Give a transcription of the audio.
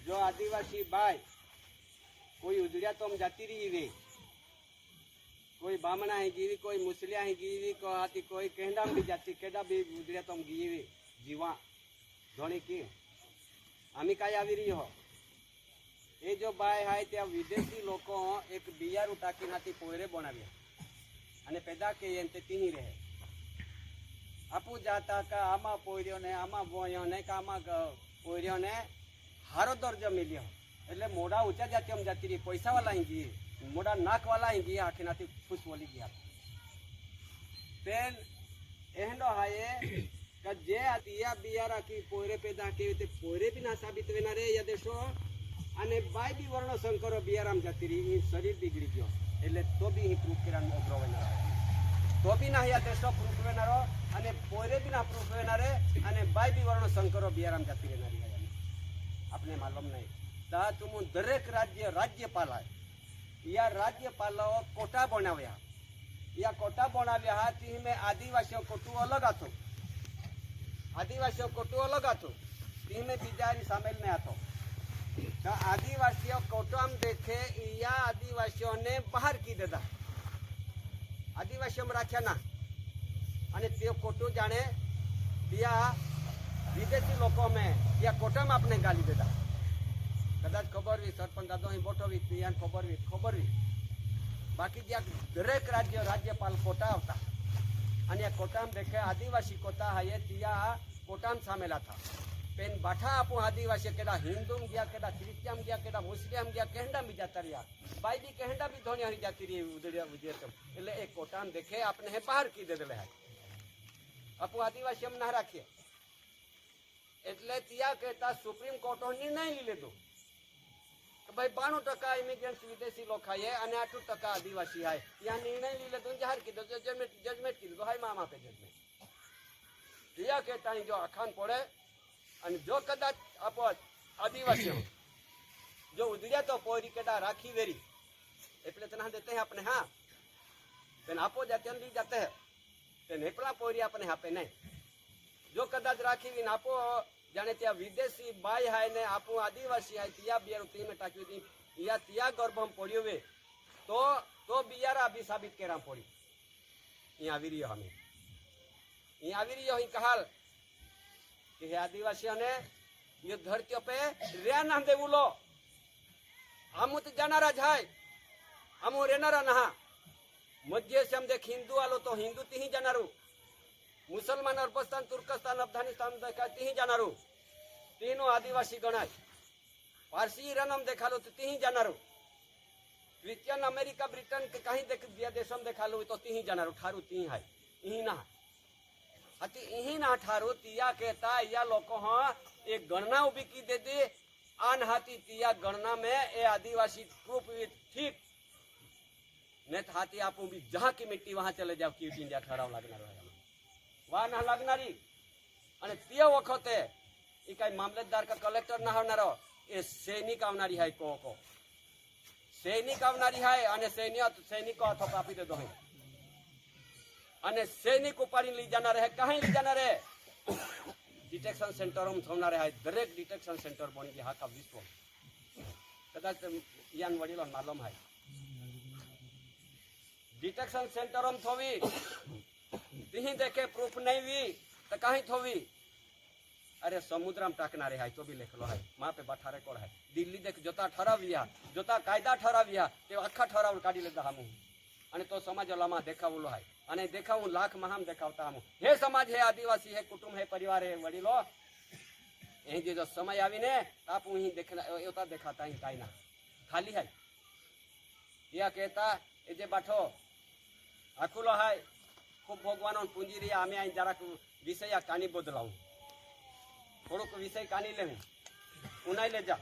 जो आदिवासी बाय कोई उजड़िया तो हम जाती रही वे, कोई बामना है गिरी, कोई मुसलिया है गिरी, कोई कहना भी जाती केडा भी उजड़िया तो हम गिरी जीवा धोनी की आमी काय आवी रही हो। ये जो बाय है त्या विदेशी लोग एक बियारू टाकी नाती पोयरे बनाव्या અને પેદા કે એનતે તીહી રહે આપુ જાતા કા આમાં પોયર્યો ને આમાં બોયો ને કે આમાં પોયર્યો ને હારો દરજો મિલ્યો એટલે મોડા ઊંચા જાતિમ જાતી રહી પૈસા વાળા અહીં ગઈ મોડા નાક વાળા અહીં ગઈ આખી નાથી ખુશ બોલી ગયા પેન એહનો હાયે કે જે આતિયા બિયારા કી પોયરે પેદા કે તે પોયરે બી ના સાબિત વેના રે યા દેશો અને બાય બી વર્ણો શંકરો બિયારામ જાતી રહી શરીર બીગડી ગયો એટલે તો બી અહીં પ્રૂફ કર્યા ઓગરો વેનારો તો બી ના યા દેશો પ્રૂફ વેનારો અને પોયરે બી ના પ્રૂફ વેનારે અને બાય બી વર્ણો શંકરો બિયારામ જાતી વેનારી આપણે માલુમ નહીં તા તુમ દરેક રાજ્યપાલ या राज्यपालो कोटा बनाव्या या कोटा बनाव्या ती में आदिवासी कोटू अलग आतो आदिवासी कोटू अलग आतो ती में बीजारी शामिल नहीं आतो तो आदिवासी कोटा में देखे या आदिवासियों ने बाहर की देता आदिवासियों में राख्या ना अने ते कोटू जाने या विदेशी लोगों में या कोटा में अपने गाली देता कदाच खबर भी सरपंच दादो ही बोटो भी पियान खबर भी बाकी ज्या दरेक राज्यपाल कोटा होता અને કોટામ દેખે આદિવાસી કોટા હાયે ત્યાં કોટામ સામેલા था पेन बाठा आपू आदिवासी केड़ा हिंदू गया केड़ा क्रिश्चियन गया केड़ा मुस्लिम गया कहंडा भी जाता रहा बाई भी कहंडा भी धोनी हरी जाती रही उदड़िया उदड़िया એટલે એક કોટામ દેખે आपने है बाहर की दे देले है आपू आदिवासी हम ना राखिए એટલે ત્યાં કહેતા સુપ્રીમ કોર્ટો નિર્ણય લઈ લીધો भाई 92% इमिग्रेंट्स विदेशी लोग है અને 8% आदिवासी है यहाँ निर्णय ली लेते जाहिर की दो जजमेंट की दो हाई मामा पे जजमेंट दिया कहता है जो अखान पड़े और जो कदाच आप आदिवासी हो जो उजड़िया तो पोरी केटा राखी वेरी એટલે तना देते हैं अपने हाँ तेन आपो जाते ली जाते हैं तेन एकला पोरी अपने हाँ पे नहीं जो कदाच राखी भी आपो जाने त्या विदेशी बाई है ने आपू आदिवासी है तिया बियारू ती में टाकी थी या तिया गर्भम पड़ियो वे तो बियारा भी साबित केरा पड़ी यहाँ आवी रही हमें यहाँ आवी रही ही कहाल कि आदिवासियों ने ये धरती पे रे नाम दे बोलो हम तो जानारा जाए हम रेनारा नहा मध्य से हम देख हिंदू आलो तो हिंदू ती ही जानारू मुसलमान अरबस्तान तुर्कस्तान अफगानिस्तान देखा ती ही जानारू तीनों आदिवासी गणाय पारसी ईरान देखा लो तो ती ही जानारू क्रिश्चियन अमेरिका ब्रिटेन के कहीं देख दिया देशम देखा लो तो ती ही जानारू ठारू ती है यही ना अति यही ना ठारू तिया कहता या लोग हाँ एक गणना उभी की दे दी आन हाथी तिया गणना में ए आदिवासी प्रूफ ठीक नेत हाथी आप भी जहाँ की मिट्टी वहां चले जाओ क्यूट इंडिया ठहराव लगना रहेगा वहाँ ना लगनारी અને તે વખતે એ કઈ મામલતદાર का कलेक्टर ना આવનારો એ સૈનિક આવનારી है को સૈનિક આવનારી है અને સૈનિકો હાથો કાપી દેતો હોય અને સૈનિક ઉપાડી લઈ જનાર है कहीं લઈ જનાર है डिटेक्शन सेंटर में थवनार है दरेक डिटेक्शन सेंटर बनी गया आखा विश्व कदाच यान वडीलो मालूम है डिटेक्शन सेंटर में थवी ती देखे प्रूफ नहीं हुई तो कहीं थोवी अरे समुद्र में टाकना रहा है तो भी लिख लो है वहाँ पे बैठा रिकॉर्ड है दिल्ली देख जोता ठहराव्या जोता कायदा ठहराव्या ते आखा ठहराव काढ़ी लेता हम अने तो समाज वाला देखावलो है अने देखावू लाख महाम देखावता हम हे समाज है आदिवासी है कुटुंब है परिवार है वडीलो यही जो समय आवी ने आप वही देखना एवता देखाता ही काई ना खाली है या कहता ए जे बाठो आखुलो है खूब भगवान पूंजी रही आमे आई जरा विषय कानी बदलाऊ थोड़ो विषय कानी ले उनाई ले जा